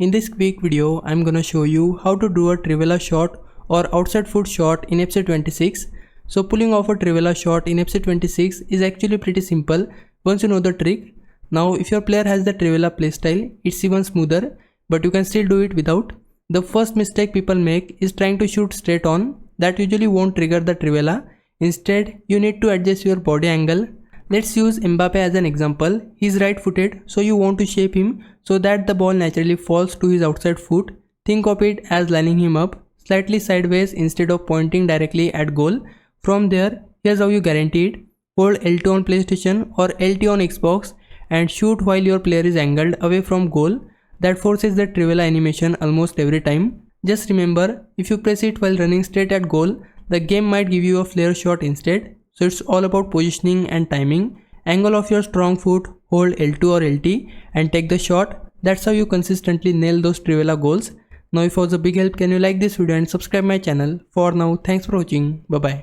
In this quick video, I'm gonna show you how to do a Trivela shot or outside foot shot in FC 26. So pulling off a Trivela shot in FC 26 is actually pretty simple once you know the trick. Now if your player has the Trivela playstyle, it's even smoother, but you can still do it without. The first mistake people make is trying to shoot straight on. That usually won't trigger the Trivela. Instead, you need to adjust your body angle. Let's use Mbappe as an example. He's right footed, so you want to shape him so that the ball naturally falls to his outside foot. Think of it as lining him up slightly sideways instead of pointing directly at goal. From there, here's how you guarantee it. Hold L2 on PlayStation or LT on Xbox and shoot while your player is angled away from goal. That forces the Trivela animation almost every time. Just remember, if you press it while running straight at goal, the game might give you a flare shot instead. So it's all about positioning and timing. Angle of your strong foot, hold L2 or LT and take the shot. That's how you consistently nail those Trivela goals. Now if it was a big help, can you like this video and subscribe my channel. For now, thanks for watching. Bye bye.